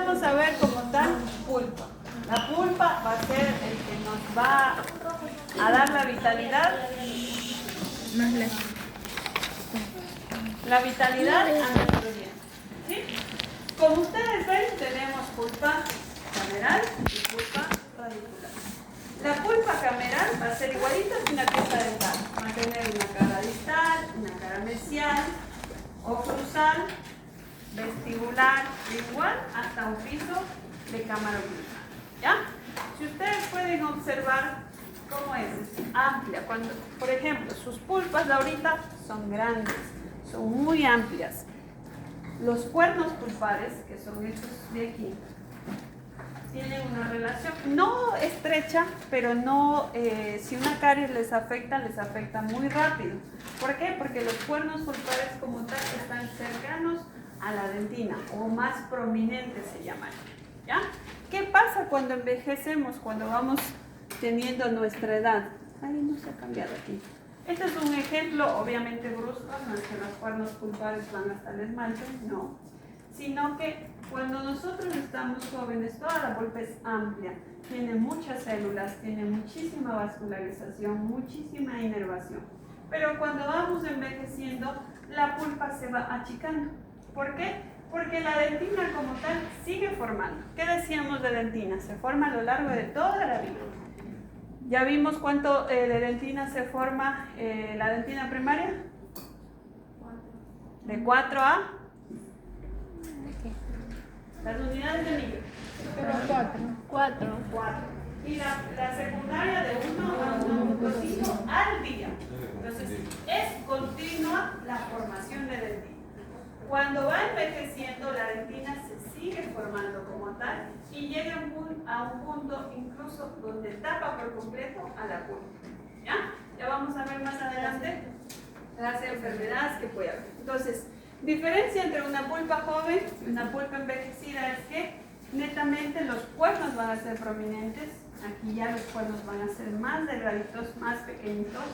vamos a ver como tal pulpa. La pulpa va a ser el que nos va a dar la vitalidad. Más lejos. La vitalidad a nuestro diente. ¿Sí? Como ustedes ven, tenemos pulpa cameral y pulpa radicular. La pulpa cameral va a ser igualita que una pieza dental. Va a tener una cara distal, una cara mesial, oclusal, vestibular, igual hasta un piso de cámara oclusal. ¿Ya? Si ustedes pueden observar cómo es amplia, cuando, por ejemplo, sus pulpas de ahorita son grandes, son muy amplias. Los cuernos pulpares, que son estos de aquí, tienen una relación no estrecha, pero no, si una caries les afecta muy rápido. ¿Por qué? Porque los cuernos pulpares como tal están cercanos a la dentina o más prominentes se llaman. ¿Ya? ¿Qué pasa cuando envejecemos, cuando vamos teniendo nuestra edad? Ay, no se ha cambiado aquí. Este es un ejemplo, obviamente brusco, no es que los cuernos pulpares van hasta el esmalte, no. Sino que cuando nosotros estamos jóvenes, toda la pulpa es amplia, tiene muchas células, tiene muchísima vascularización, muchísima inervación. Pero cuando vamos envejeciendo, la pulpa se va achicando. ¿Por qué? Porque la dentina como tal sigue formando. ¿Qué decíamos de dentina? Se forma a lo largo de toda la vida. ¿Ya vimos cuánto de dentina se forma la dentina primaria? De 4 a... Las unidades de micro. 4. 4. Y la secundaria de 1 a 1.5 al día. Entonces, es continua la formación de dentina. Cuando va envejeciendo, la dentina se sigue formando como tal y llega a un punto incluso donde tapa por completo a la pulpa. ¿Ya? Ya vamos a ver más adelante las enfermedades que puede haber. Entonces, diferencia entre una pulpa joven y una pulpa envejecida es que netamente los cuernos van a ser prominentes. Aquí ya los cuernos van a ser más delgaditos, más pequeñitos.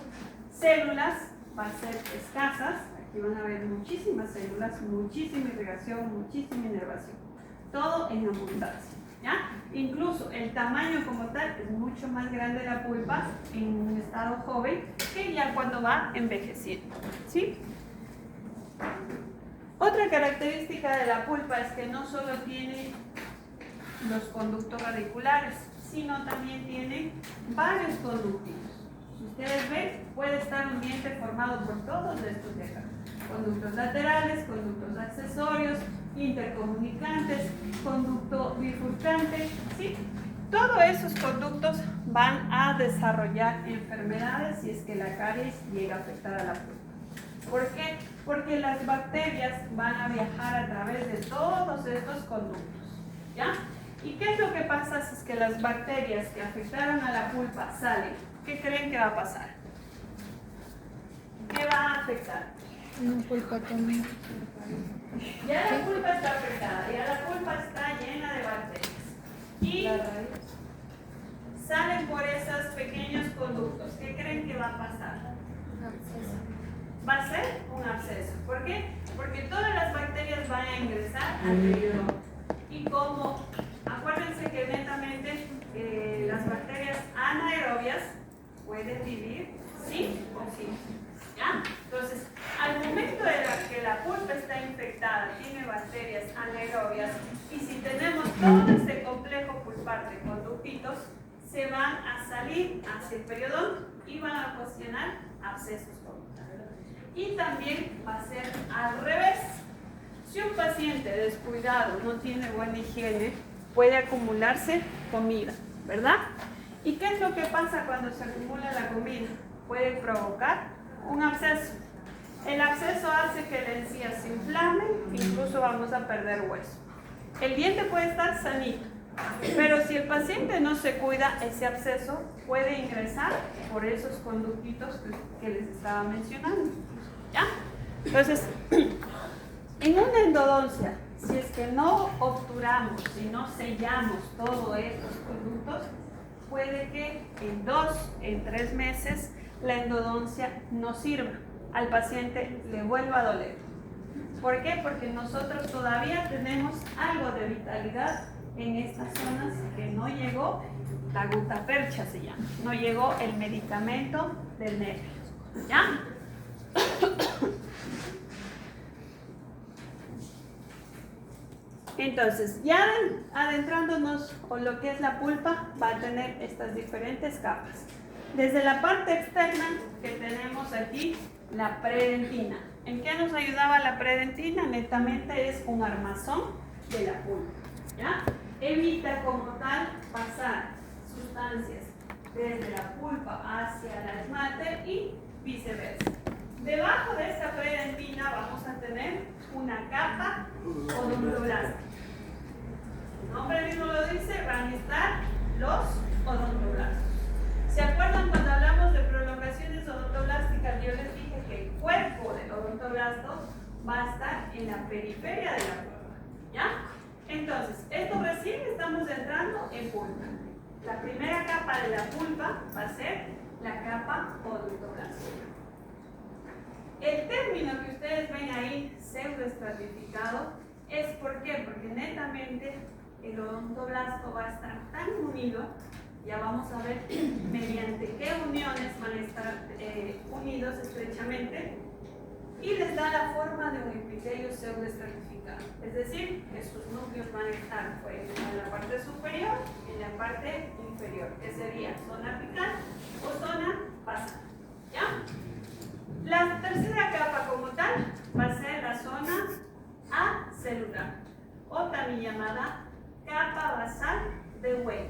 Células van a ser escasas. Aquí van a haber muchísimas células, muchísima irrigación, muchísima inervación. Todo en abundancia. ¿Ya? Incluso el tamaño como tal es mucho más grande la pulpa en un estado joven que ya cuando va envejeciendo. ¿Sí? Otra característica de la pulpa es que no solo tiene los conductos radiculares, sino también tiene varios conductitos. Si ustedes ven, puede estar un diente formado por todos estos de acá. Conductos laterales, conductos accesorios, intercomunicantes, conducto bifurcante, ¿sí? Todos esos conductos van a desarrollar enfermedades si es que la caries llega a afectar a la pulpa. ¿Por qué? Porque las bacterias van a viajar a través de todos estos conductos. ¿Ya? ¿Y qué es lo que pasa si es que las bacterias que afectaron a la pulpa salen? ¿Qué creen que va a pasar? ¿Qué va a afectar? Una pulpa también. Ya la pulpa está afectada, ya la pulpa está llena de bacterias. Y salen por esos pequeños conductos. ¿Qué creen que va a pasar? Va a ser un absceso. ¿Por qué? Porque todas las bacterias van a ingresar al periodonto. Y como, acuérdense que netamente las bacterias anaerobias pueden vivir sin oxígeno. ¿Ya? Entonces, al momento de que la pulpa está infectada, tiene bacterias anaerobias, y si tenemos todo este complejo pulpar de conductitos, se van a salir hacia el periodonto y van a ocasionar abscesos como tal. Y también va a ser al revés. Si un paciente descuidado no tiene buena higiene, puede acumularse comida, ¿verdad? ¿Y qué es lo que pasa cuando se acumula la comida? Puede provocar un absceso. El absceso hace que la encía se inflame, incluso vamos a perder hueso. El diente puede estar sanito, pero si el paciente no se cuida, ese absceso puede ingresar por esos conductitos que les estaba mencionando. ¿Ya? Entonces, en una endodoncia, si es que no obturamos, si no sellamos todos estos conductos, puede que en 2, en 3 meses la endodoncia no sirva, al paciente le vuelva a doler. ¿Por qué? Porque nosotros todavía tenemos algo de vitalidad en estas zonas que no llegó la gutapercha, se llama. No llegó el medicamento del nervio. ¿Ya? Entonces, ya adentrándonos con lo que es la pulpa, va a tener estas diferentes capas. Desde la parte externa, que tenemos aquí la predentina. ¿En qué nos ayudaba la predentina? Netamente es un armazón de la pulpa. ¿Ya? Evita como tal pasar sustancias desde la pulpa hacia la esmalte y viceversa. Debajo de esta predentina vamos a tener una capa odontobláctica. El nombre mismo lo dice, van a estar los odontoblastos. ¿Se acuerdan cuando hablamos de prolongaciones odontoblásticas? Yo les dije que el cuerpo del odontoblasto va a estar en la periferia de la pulpa. ¿Ya? Entonces, esto recién estamos entrando en pulpa. La primera capa de la pulpa va a ser la capa odontoblástica. El término que ustedes ven ahí, pseudoestratificado, es ¿por qué? Porque netamente el odontoblasto va a estar tan unido, ya vamos a ver mediante qué uniones van a estar unidos estrechamente, y les da la forma de un epitelio pseudoestratificado. Es decir, que sus núcleos van a estar en la parte superior y en la parte inferior, que sería zona apical o zona basal. ¿Ya? La tercera capa como tal va a ser la zona acelular, o también llamada capa basal de Weil.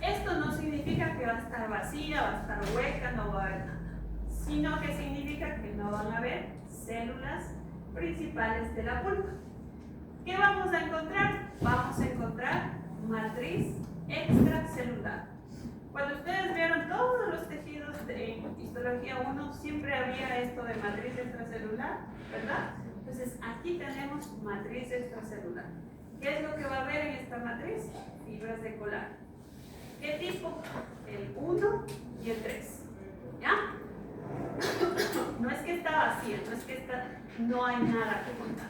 Esto no significa que va a estar vacía, va a estar hueca, no va a haber nada, sino que significa que no van a haber células principales de la pulpa. ¿Qué vamos a encontrar? Vamos a encontrar matriz extracelular. Cuando ustedes vieron todos los tejidos de histología 1, siempre había esto de matriz extracelular, ¿verdad? Entonces aquí tenemos matriz extracelular. ¿Qué es lo que va a haber en esta matriz? Fibras de colágeno. ¿Qué tipo? El 1 y el 3. ¿Ya? No es que está vacía, no hay nada que contar.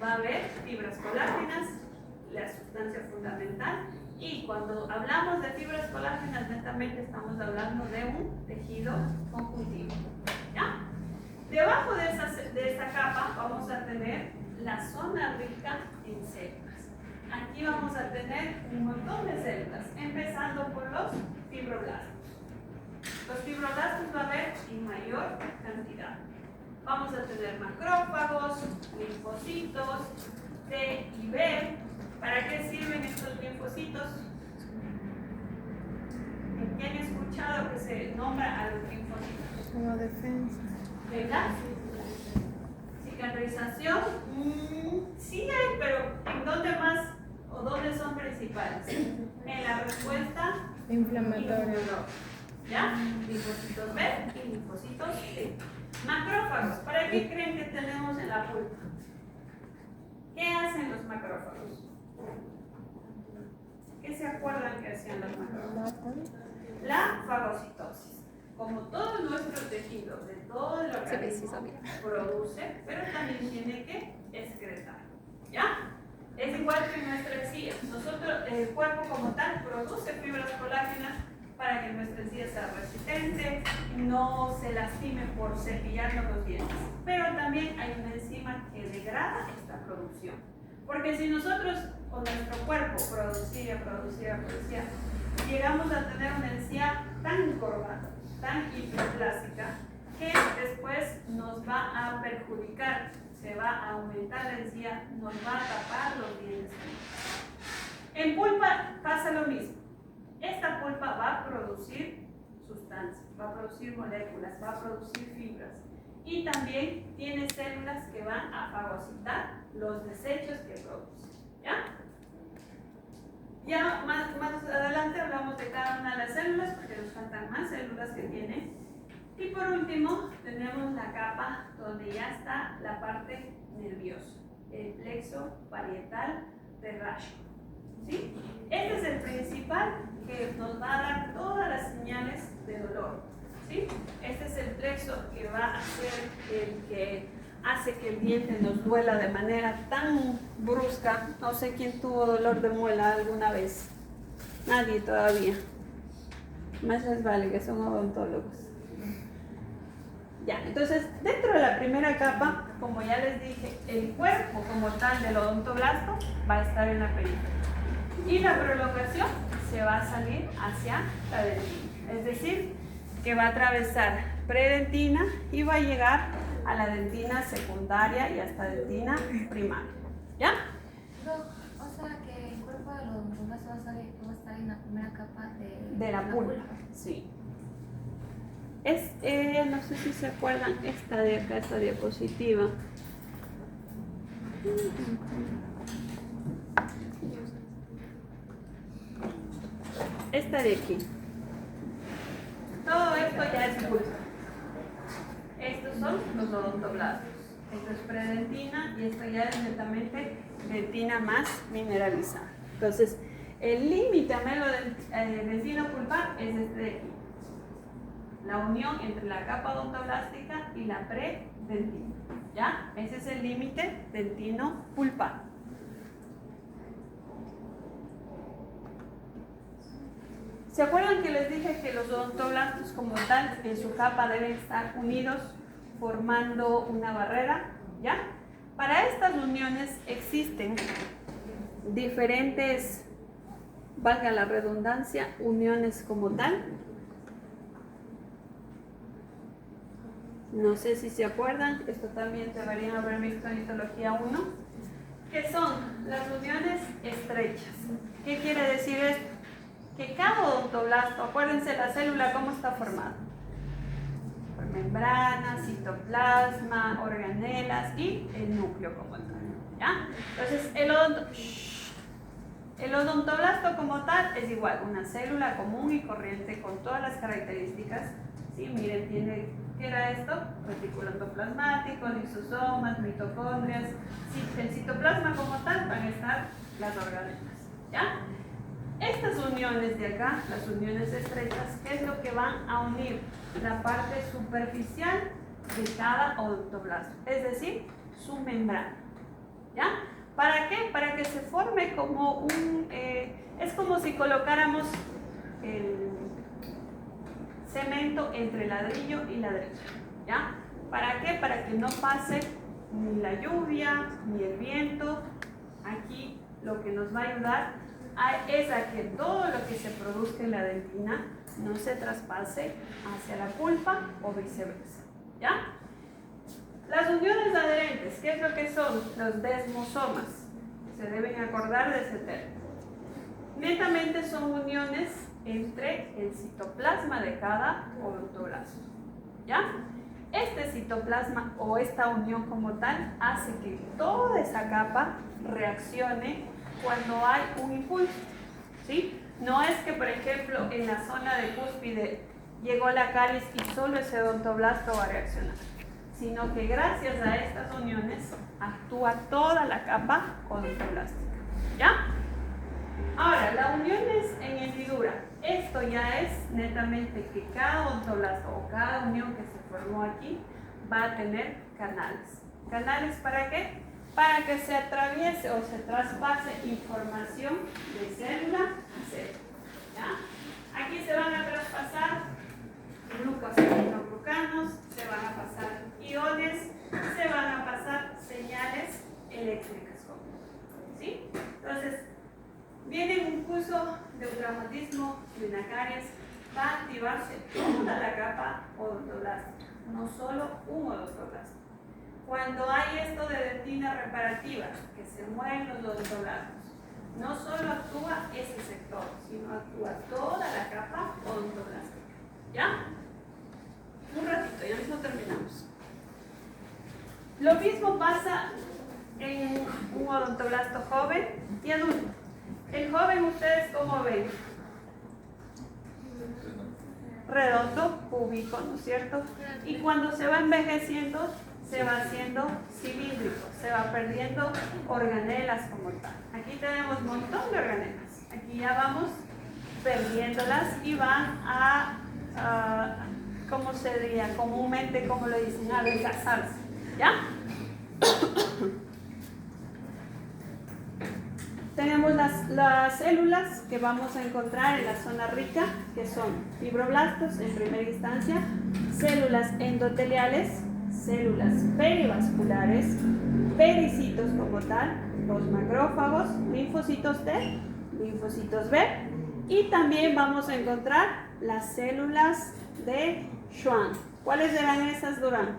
Va a haber fibras colágenas, la sustancia fundamental, y cuando hablamos de fibras colágenas, netamente estamos hablando de un tejido conjuntivo. ¿Ya? Debajo de esa capa vamos a tener la zona rica en células. Aquí vamos a tener un montón de células, empezando por los fibroblastos. Los fibroblastos va a haber en mayor cantidad. Vamos a tener macrófagos, linfocitos, T y B. ¿Para qué sirven estos linfocitos? ¿Quién ha escuchado que se nombra a los linfocitos? Como defensa. ¿Verdad? Cicatrización. Sí hay, pero ¿en dónde más o dónde son principales? En la respuesta Inflamatoria. ¿Ya? Linfocitos B y linfocitos T. Macrófagos. ¿Para qué creen que tenemos en la pulpa? ¿Qué hacen los macrófagos? ¿Qué se acuerdan que hacían los macrófagos? La fagocitosis. Como todo nuestro tejido, de todo el organismo, produce, pero también tiene que excretar. ¿Ya? Es igual que en nuestra encía. Nosotros, el cuerpo como tal, produce fibras colágenas para que nuestra encía sea resistente, no se lastime por cepillarnos los dientes. Pero también hay una enzima que degrada esta producción. Porque si nosotros con nuestro cuerpo producía, llegamos a tener una encía tan encorvada, tan hiperplástica, que después nos va a perjudicar, se va a aumentar la encía, nos va a tapar los dientes. En pulpa pasa lo mismo. Esta pulpa va a producir sustancias, va a producir moléculas, va a producir fibras, y también tiene células que van a fagocitar los desechos que produce. ¿Ya? Ya más adelante hablamos de cada una de las células porque nos faltan más células que tiene. Y por último tenemos la capa donde ya está la parte nerviosa, el plexo parietal terráqueo. ¿Sí? Este es el principal que nos va a dar todas las señales de dolor. ¿Sí? Este es el plexo que va a ser el que hace que el diente nos duela de manera tan brusca. No sé quién tuvo dolor de muela alguna vez. Nadie todavía. Más les vale que son odontólogos. Ya, entonces dentro de la primera capa, como ya les dije, el cuerpo como tal del odontoblasto va a estar en la periferia. Y la prolongación se va a salir hacia la dentina. Es decir, que va a atravesar predentina y va a llegar a la dentina secundaria y hasta dentina primaria. ¿Ya? O sea que el cuerpo de los odontoblastos va a estar en la primera capa De la pulpa. Sí. No sé si se acuerdan esta de acá, esta diapositiva. Esta de aquí. Todo esto ya es pulpa. Estos son los odontoblastos. Esto es predentina y esto ya es netamente dentina más mineralizada. Entonces, el límite amelodentino-pulpar es este de aquí. La unión entre la capa odontoblástica y la predentina. ¿Ya? Ese es el límite dentino-pulpar. ¿Se acuerdan que les dije que los odontoblastos como tal en su capa deben estar unidos formando una barrera? ¿Ya? Para estas uniones existen diferentes, valga la redundancia, uniones como tal. No sé si se acuerdan, esto también deberían haber visto en histología 1, que son las uniones estrechas. ¿Qué quiere decir esto? Que cada odontoblasto, acuérdense la célula cómo está formada. Por membrana, citoplasma, organelas y el núcleo como tal. ¿Ya? Entonces el odontoblasto como tal es igual, una célula común y corriente con todas las características. ¿Sí? Miren, ¿qué era esto? Retículo endoplasmático, lisosomas, mitocondrias. Sí, el citoplasma como tal van a estar las organelas. ¿Ya? Estas uniones de acá, las uniones estrechas, ¿qué es lo que van a unir? La parte superficial de cada odontoblasto, es decir, su membrana. ¿Ya? ¿Para qué? Para que se forme como es como si colocáramos el cemento entre ladrillo y ladrillo. ¿Ya? ¿Para qué? Para que no pase ni la lluvia, ni el viento. Aquí lo que nos va a ayudar es a que todo lo que se produzca en la dentina no se traspase hacia la pulpa o viceversa. ¿Ya? Las uniones adherentes, ¿qué es lo que son? Los desmosomas. Se deben acordar de ese término. Netamente son uniones entre el citoplasma de cada odontoblasto. ¿Ya? Este citoplasma o esta unión como tal hace que toda esa capa reaccione cuando hay un impulso, ¿sí? No es que, por ejemplo, en la zona de cúspide llegó la cáliz y solo ese odontoblasto va a reaccionar, sino que gracias a estas uniones actúa toda la capa odontoblástica. ¿Ya? Ahora, las uniones en hendidura. Esto ya es netamente que cada odontoblasto o cada unión que se formó aquí va a tener canales. ¿Canales para qué? Para que se atraviese o se traspase información de célula a célula. ¿Ya? Aquí se van a traspasar glucosaminobucanos, se van a pasar iones, se van a pasar señales eléctricas. ¿Sí? Entonces, viene un impulso de un traumatismo de una caries, va a activarse toda la capa odontoblástica, no solo un odontoblasto. Cuando hay esto de dentina reparativa, que se mueven los odontoblastos, no solo actúa ese sector, sino actúa toda la capa odontoblástica. ¿Ya? Un ratito, ya mismo terminamos. Lo mismo pasa en un odontoblasto joven y adulto. El joven, ¿ustedes cómo ven? Redondo, cúbico, ¿no es cierto? Y cuando se va envejeciendo, se va haciendo cilíndrico, se va perdiendo organelas como tal. Aquí tenemos un montón de organelas. Aquí ya vamos perdiéndolas y van a ¿cómo se diría? Comúnmente, como le dicen, a desgasarse. ¿Ya? Tenemos las células que vamos a encontrar en la zona rica, que son fibroblastos en primera instancia, células endoteliales, células perivasculares, pericitos como tal, los macrófagos, linfocitos T, linfocitos B, y también vamos a encontrar las células de Schwann. ¿Cuáles eran esas, Durán?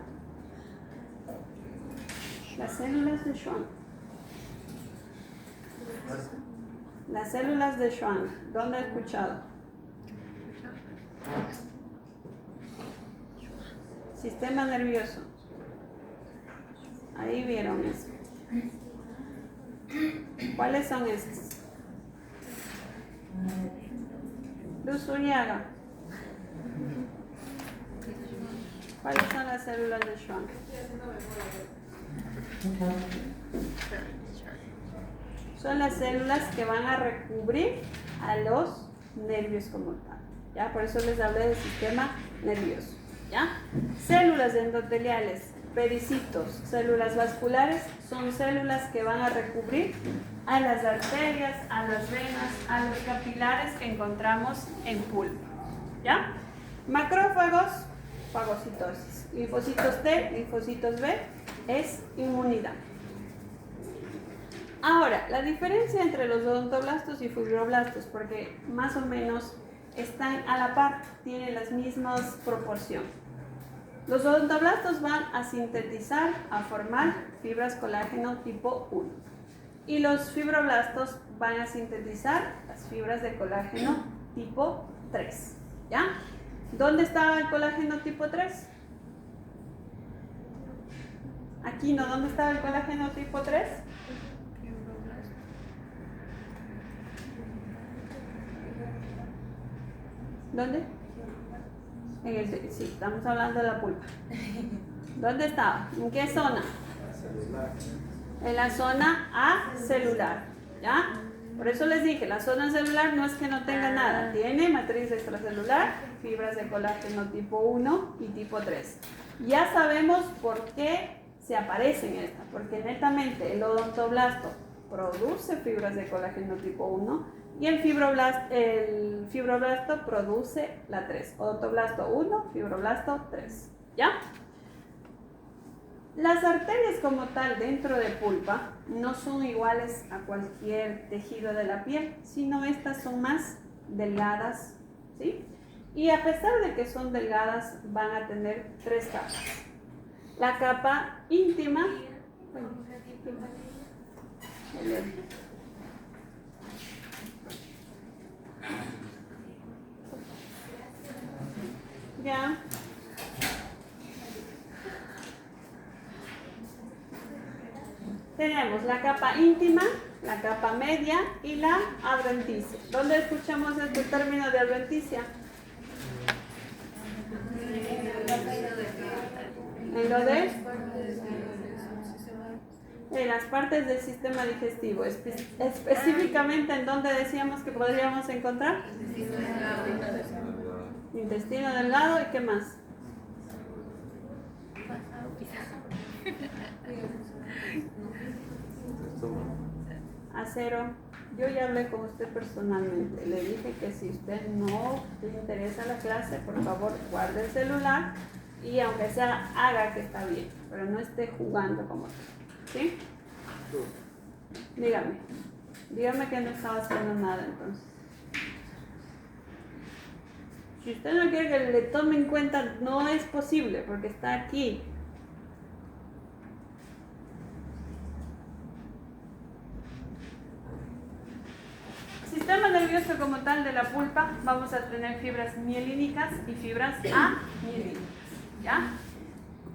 Las células de Schwann. Las células de Schwann. ¿Dónde he escuchado? Sistema nervioso. Ahí vieron eso. ¿Cuáles son esas? Luz Uriaga. ¿Cuáles son las células de Schwann? Son las células que van a recubrir a los nervios como tal. ¿Ya? Por eso les hablé del sistema nervioso. ¿Ya? Células endoteliales, pericitos, células vasculares, son células que van a recubrir a las arterias, a las venas, a los capilares que encontramos en pulpa. ¿Ya? Macrófagos, fagocitosis. Linfocitos T, linfocitos B, es inmunidad. Ahora, la diferencia entre los odontoblastos y fibroblastos, porque más o menos están a la par, tienen las mismas proporciones. Los odontoblastos van a sintetizar, a formar fibras colágeno tipo 1. Y los fibroblastos van a sintetizar las fibras de colágeno tipo 3. ¿Ya? ¿Dónde estaba el colágeno tipo 3? Aquí no, ¿dónde estaba el colágeno tipo 3? ¿Dónde? Sí, estamos hablando de la pulpa. ¿Dónde estaba? ¿En qué zona? En la zona acelular. ¿Ya? Por eso les dije, la zona celular no es que no tenga nada. Tiene matriz extracelular, fibras de colágeno tipo 1 y tipo 3. Ya sabemos por qué se aparecen estas. Porque netamente el odontoblasto produce fibras de colágeno tipo 1 y el fibroblasto produce la 3. Odontoblasto 1, fibroblasto 3. ¿Ya? Las arterias como tal dentro de pulpa no son iguales a cualquier tejido de la piel, sino estas son más delgadas, ¿sí? Y a pesar de que son delgadas, van a tener 3 capas. La capa íntima, ya. Tenemos la capa íntima, la capa media y la adventicia. ¿Dónde escuchamos este término de adventicia? En lo de en las partes del sistema digestivo. Específicamente, ¿en dónde decíamos que podríamos encontrar? Intestino delgado y ¿qué más? Acero. Yo ya hablé con usted personalmente. Le dije que si usted no le interesa la clase, por favor guarde el celular y aunque sea haga que está bien, pero no esté jugando como usted. ¿Sí? Dígame que no estaba haciendo nada entonces. Si usted no quiere que le tome en cuenta, no es posible porque está aquí. Sistema nervioso como tal de la pulpa, vamos a tener fibras mielínicas y fibras amielínicas. ¿Ya?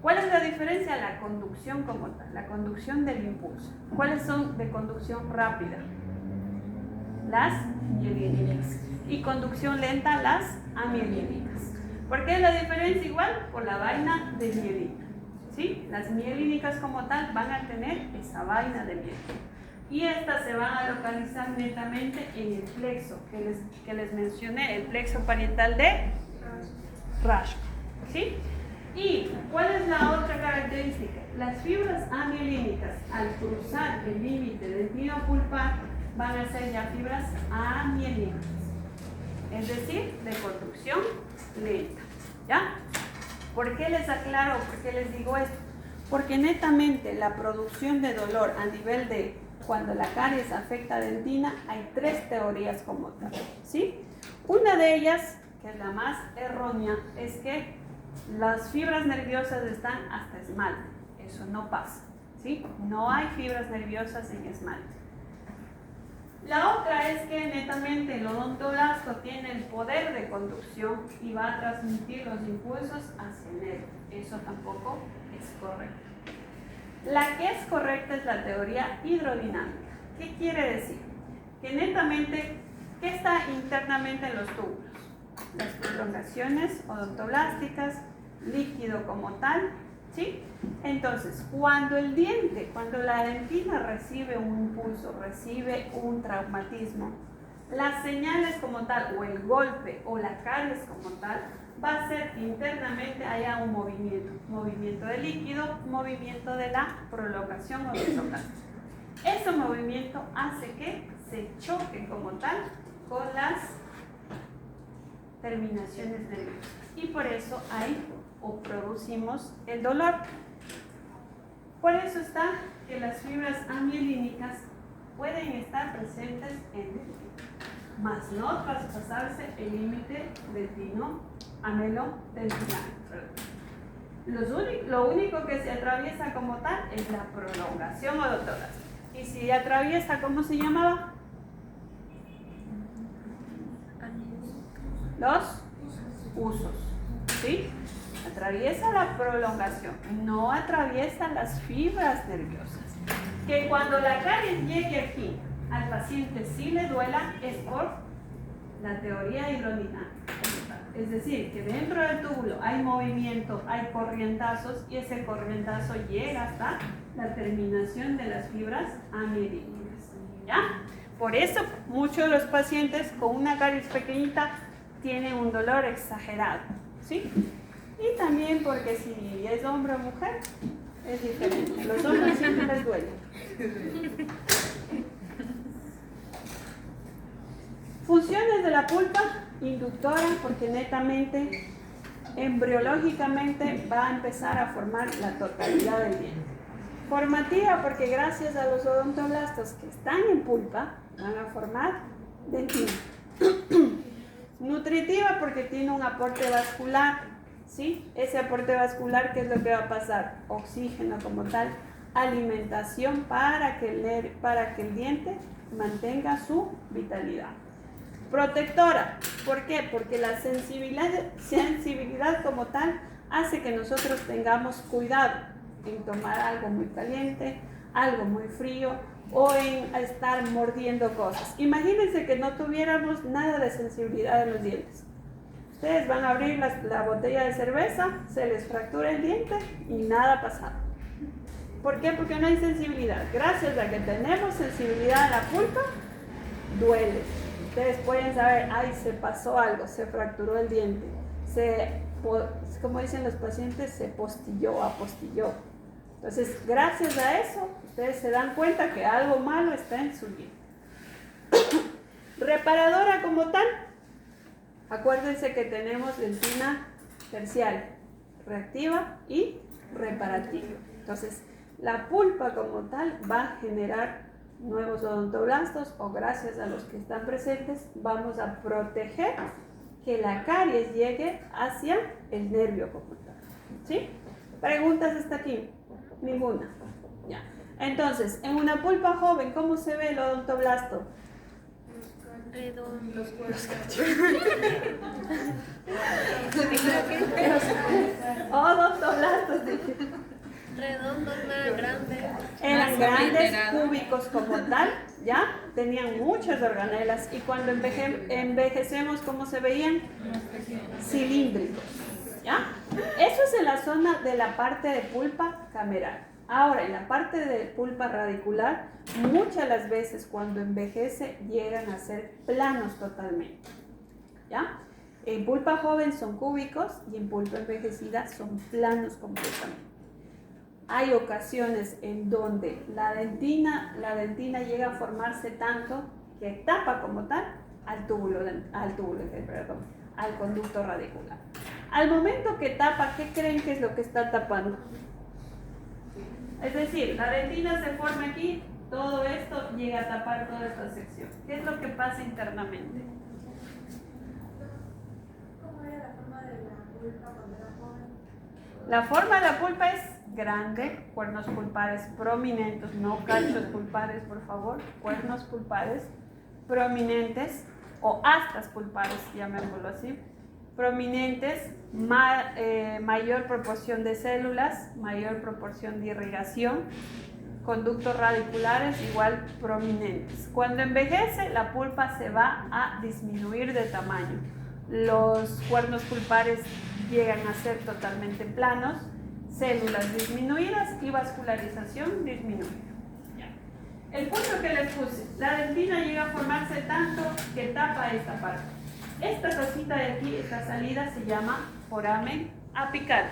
¿Cuál es la diferencia? La conducción como tal, la conducción del impulso. ¿Cuáles son de conducción rápida? Las mielínicas. Y conducción lenta, las amielínicas. ¿Por qué es la diferencia igual? Por la vaina de mielina. ¿Sí? Las mielínicas como tal van a tener esa vaina de mielina. Y estas se van a localizar netamente en el plexo que les mencioné, el plexo parietal de Raschko. ¿Sí? ¿Y cuál es la otra característica? Las fibras amielínicas, al cruzar el límite dentino-pulpar, van a ser ya fibras amielínicas, es decir, de conducción lenta. ¿Ya? ¿Por qué les aclaro? ¿Por qué les digo esto? Porque netamente la producción de dolor a nivel de cuando la caries afecta dentina, hay 3 teorías como tal, ¿sí? Una de ellas, que es la más errónea, es que las fibras nerviosas están hasta esmalte. Eso no pasa, ¿sí? No hay fibras nerviosas en esmalte. La otra es que netamente el odontoblasto tiene el poder de conducción y va a transmitir los impulsos hacia el nervio. Eso tampoco es correcto. La que es correcta es la teoría hidrodinámica. ¿Qué quiere decir? Que netamente, ¿qué está internamente en los túbulos? Las prolongaciones odontoblásticas, líquido como tal, ¿sí? Entonces, cuando el diente, cuando la dentina recibe un impulso, recibe un traumatismo, las señales como tal, o el golpe, o la caries como tal, va a ser que internamente haya un movimiento de líquido, movimiento de la prolongación odontoblástica. Ese movimiento hace que se choque como tal con las terminaciones nerviosas y por eso ahí producimos el dolor. Por eso está que las fibras amielínicas pueden estar presentes en el dentino, mas no traspasarse el límite dentino-amelo-dentinario. Lo único que se atraviesa como tal es la prolongación odontoblástica. Y si atraviesa, ¿cómo se llamaba? Los usos, ¿sí? Atraviesa la prolongación, no atraviesa las fibras nerviosas. Que cuando la caries llegue aquí, al paciente sí le duela, es por la teoría hidrodinámica. Es decir, que dentro del túbulo hay movimiento, hay corrientazos y ese corrientazo llega hasta la terminación de las fibras amielínicas. ¿Ya? Por eso muchos de los pacientes con una caries pequeñita tienen un dolor exagerado, ¿sí? Y también porque si es hombre o mujer, es diferente. Los hombres siempre les duele. Funciones de la pulpa: inductora, porque netamente, embriológicamente va a empezar a formar la totalidad del diente. Formativa, porque gracias a los odontoblastos que están en pulpa, van a formar dentina. Nutritiva, porque tiene un aporte vascular, ¿sí? Ese aporte vascular, ¿qué es lo que va a pasar? Oxígeno como tal, alimentación para que el diente mantenga su vitalidad. Protectora, ¿por qué? Porque la sensibilidad como tal hace que nosotros tengamos cuidado en tomar algo muy caliente, algo muy frío o en estar mordiendo cosas. Imagínense que no tuviéramos nada de sensibilidad en los dientes. Ustedes van a abrir la botella de cerveza, se les fractura el diente y nada ha pasado. ¿Por qué? Porque no hay sensibilidad. Gracias a que tenemos sensibilidad en la pulpa, duele. Ustedes pueden saber, ay, se pasó algo, se fracturó el diente, como dicen los pacientes, se apostilló. Entonces, gracias a eso, ustedes se dan cuenta que algo malo está en su diente. Reparadora como tal, acuérdense que tenemos dentina terciaria, reactiva y reparativa. Entonces, la pulpa como tal va a generar nuevos odontoblastos o gracias a los que están presentes vamos a proteger que la caries llegue hacia el nervio como tal. ¿Sí? ¿Preguntas hasta aquí? Ninguna. Ya. Entonces, en una pulpa joven, ¿cómo se ve el odontoblasto? Redondos. Odontoblastos. Redondos, más grandes. Eran grandes, cúbicos como tal, ¿ya? Tenían muchas organelas y cuando envejecemos, ¿cómo se veían? cilíndricos, ¿ya? Eso es en la zona de la parte de pulpa cameral. Ahora, en la parte de pulpa radicular, muchas de las veces cuando envejece llegan a ser planos totalmente, ¿ya? En pulpa joven son cúbicos y en pulpa envejecida son planos completamente. Hay ocasiones en donde la dentina llega a formarse tanto que tapa como tal al conducto radicular. Al momento que tapa, ¿qué creen que es lo que está tapando? Es decir, la dentina se forma aquí, todo esto llega a tapar toda esta sección. ¿Qué es lo que pasa internamente? ¿Cómo era la forma de la pulpa cuando era joven? La forma de la pulpa es grande, cuernos pulpares prominentes, no cachos pulpares, por favor, cuernos pulpares prominentes o astas pulpares, llamémoslo así, prominentes, mayor proporción de células, mayor proporción de irrigación, conductos radiculares igual prominentes. Cuando envejece, la pulpa se va a disminuir de tamaño. Los cuernos pulpares llegan a ser totalmente planos, células disminuidas y vascularización disminuida. El punto que les puse, la dentina llega a formarse tanto que tapa esta parte. Esta cosita de aquí, esta salida se llama foramen apical.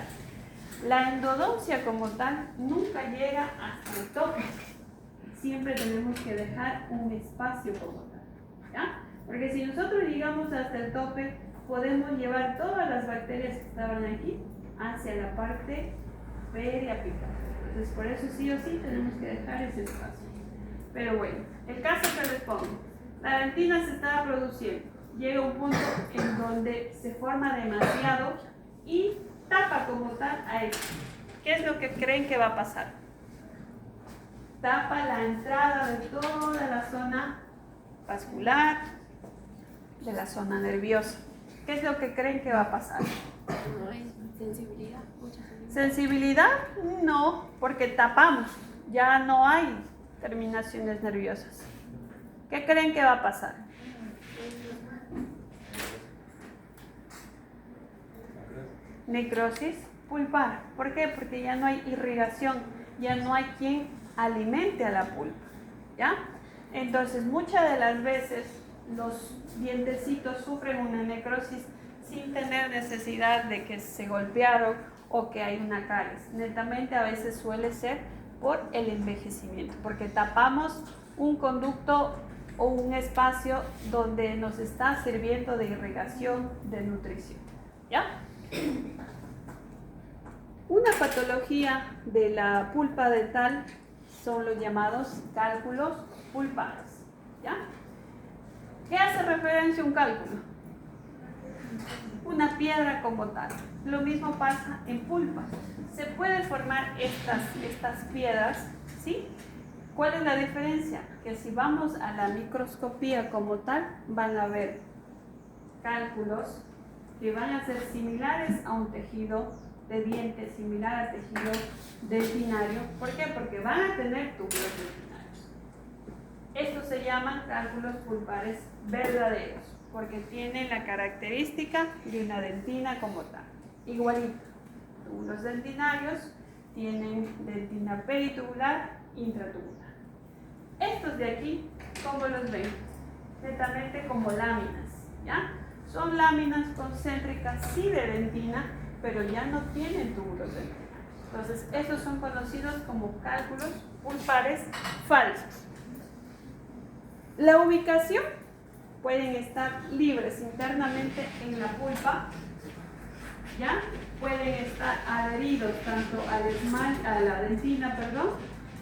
La endodoncia como tal nunca llega hasta el tope. Siempre tenemos que dejar un espacio como tal, ¿ya? Porque si nosotros llegamos hasta el tope, podemos llevar todas las bacterias que estaban aquí hacia la parte periapical. Entonces, por eso sí o sí tenemos que dejar ese espacio. Pero bueno, el caso que les pongo, la dentina se estaba produciendo, llega un punto en donde se forma demasiado y tapa como tal a esto. ¿Qué es lo que creen que va a pasar? Tapa la entrada de toda la zona vascular, de la zona nerviosa. ¿Qué es lo que creen que va a pasar? No hay sensibilidad, mucha sensibilidad. ¿Sensibilidad? No, porque tapamos, ya no hay terminaciones nerviosas. ¿Qué creen que va a pasar? Necrosis pulpar. ¿Por qué? Porque ya no hay irrigación, ya no hay quien alimente a la pulpa, ¿ya? Entonces, muchas de las veces los dientecitos sufren una necrosis sin tener necesidad de que se golpearon o que hay una caries. Netamente a veces suele ser por el envejecimiento, porque tapamos un conducto o un espacio donde nos está sirviendo de irrigación, de nutrición, ¿ya? Una patología de la pulpa dental son los llamados cálculos pulpares, ¿ya? ¿Qué hace referencia a un cálculo? Una piedra como tal. Lo mismo pasa en pulpa. Se pueden formar estas piedras, ¿sí? ¿Cuál es la diferencia? Que si vamos a la microscopía como tal, van a ver cálculos que van a ser similares a un tejido de diente, similar al tejido dentinario. ¿Por qué? Porque van a tener túbulos dentinarios. Estos se llaman cálculos pulpares verdaderos, porque tienen la característica de una dentina como tal. Igualito, túbulos dentinarios tienen dentina peritubular, intratubular. Estos de aquí, ¿cómo los ven? Netamente como láminas, ¿ya? Son láminas concéntricas, sí de dentina, pero ya no tienen túbulos dentinarios. Entonces, estos son conocidos como cálculos pulpares falsos. La ubicación pueden estar libres internamente en la pulpa, ¿ya? Pueden estar adheridos tanto al esmalte, a la dentina,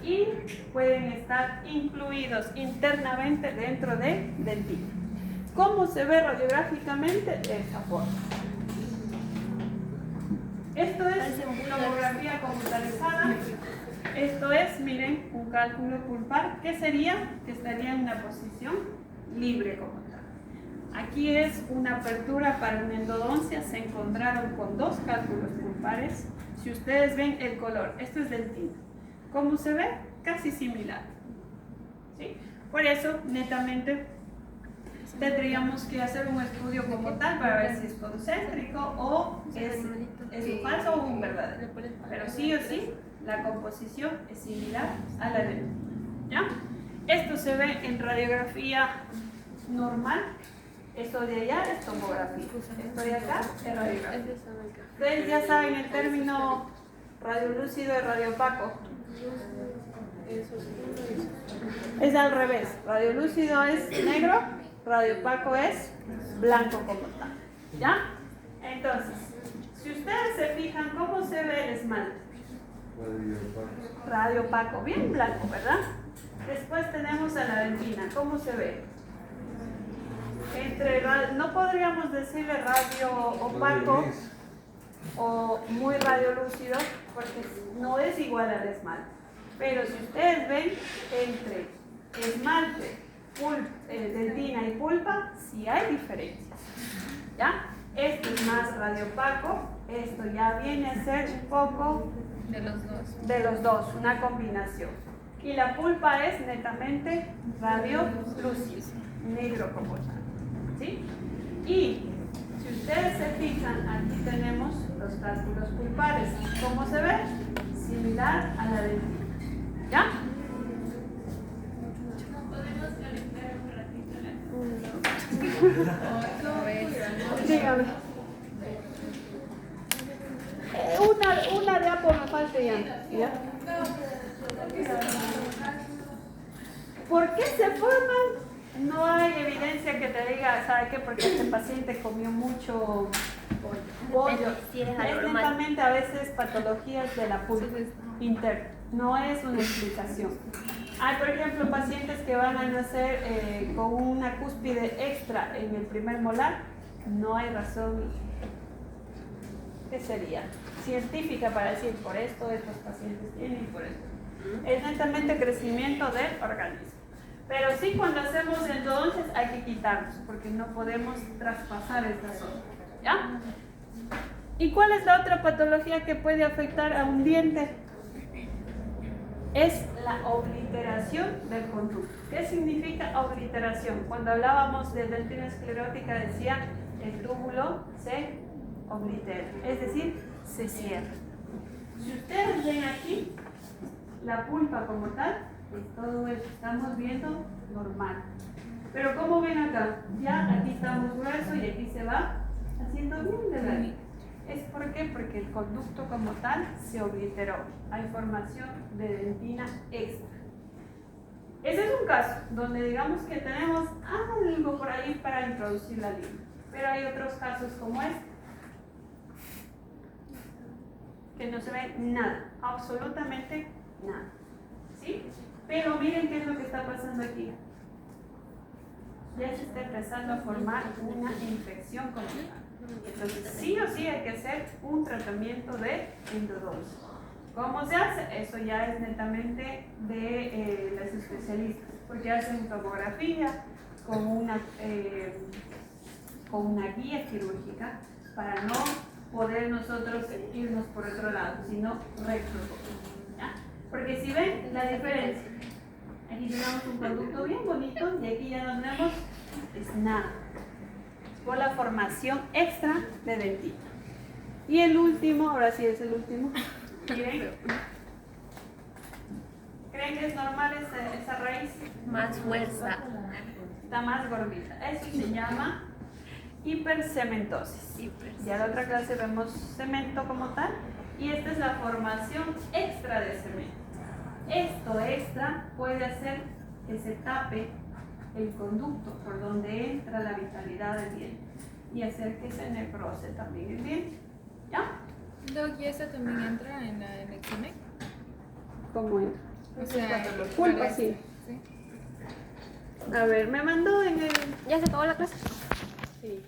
y pueden estar incluidos internamente dentro de dentina. ¿Cómo se ve radiográficamente? De esta forma. Esto es una tomografía computarizada. Esto es, miren, un cálculo pulpar. ¿Qué sería? Que estaría en una posición libre como tal. Aquí es una apertura para una endodoncia. Se encontraron con dos cálculos pulpares. Si ustedes ven el color, esto es dentina. ¿Cómo se ve? Casi similar, ¿sí? Por eso, netamente, tendríamos que hacer un estudio como tal para ver si es concéntrico o es un falso o un verdadero. Pero sí o sí, la composición es similar a la dentina, ¿ya? Esto se ve en radiografía normal, Esto de allá es tomografía. Esto de acá es radiografía. Es de esa marca. Ustedes ya saben el término radiolúcido y radiopaco. Eso es uno y eso. Es al revés. Radiolúcido es negro, radiopaco es blanco como tal. ¿Ya? Entonces, si ustedes se fijan cómo se ve el esmalte. Radiopaco, bien blanco, ¿verdad? Después tenemos a la dentina. ¿Cómo se ve? No podríamos decirle radio opaco o muy radiolúcido porque no es igual al esmalte. Pero si ustedes ven entre esmalte, dentina y pulpa, sí hay diferencias. ¿Ya? Esto es más radiopaco, esto ya viene a ser un poco de los dos, una combinación. Y la pulpa es netamente radiolúcido, negro como tal. ¿Sí? Y si ustedes se fijan, aquí tenemos los cálculos pulpares. ¿Cómo se ve? Similar a la dentina. ¿Ya? ¿Podemos calentar un ratito la Dígame. Una de apo me falta ya. ¿Por qué se forman? No hay evidencia que te diga, ¿sabe qué? Porque este paciente comió mucho pollo. Es netamente a veces patologías de la pulpa interna. No es una explicación. Hay, por ejemplo, pacientes que van a nacer con una cúspide extra en el primer molar. No hay razón, ¿qué sería? Científica para decir por esto estos pacientes tienen y por esto. Es netamente crecimiento del organismo. Pero sí, cuando hacemos endodoncias hay que quitarlos porque no podemos traspasar esta zona. ¿Ya? ¿Y cuál es la otra patología que puede afectar a un diente? Es la obliteración del conducto. ¿Qué significa obliteración? Cuando hablábamos de dentina esclerótica decía el túbulo se oblitera, es decir, se cierra. Si ustedes ven aquí, la pulpa como tal, todo esto estamos viendo normal. Pero como ven acá, ya aquí estamos grueso y aquí se va haciendo bien delgadito. ¿Es por qué? Porque el conducto como tal se obliteró. Hay formación de dentina extra. Ese es un caso donde digamos que tenemos algo por ahí para introducir la línea. Pero hay otros casos como este, que no se ve nada, absolutamente nada. ¿Sí? Pero miren qué es lo que está pasando aquí. Ya se está empezando a formar una infección como tal. Entonces, sí o sí hay que hacer un tratamiento de endodoncia. ¿Cómo se hace? Eso ya es netamente de las especialistas, porque hacen tomografía con una guía quirúrgica para no poder nosotros irnos por otro lado, sino recto. ¿Ya? Porque si ven la diferencia, aquí tenemos un conducto bien bonito y aquí ya nos vemos, es nada. Por la formación extra de dentina. Y el último, ahora sí es el último. ¿Miren? ¿Creen que es normal esa raíz? Más fuerza. Está más gordita. Eso se llama hipercementosis. Ya en la otra clase vemos cemento como tal. Y esta es la formación extra de cemento. Esto extra puede hacer que se tape el conducto por donde entra la vitalidad del diente y hacer que se necrose también el diente. ¿Ya? Doc, ¿y eso también entra en el examen? ¿Cómo entra? O sea, Pulpa, sí. Sí. A ver, me mandó en el... ¿Ya se acabó la clase? Sí.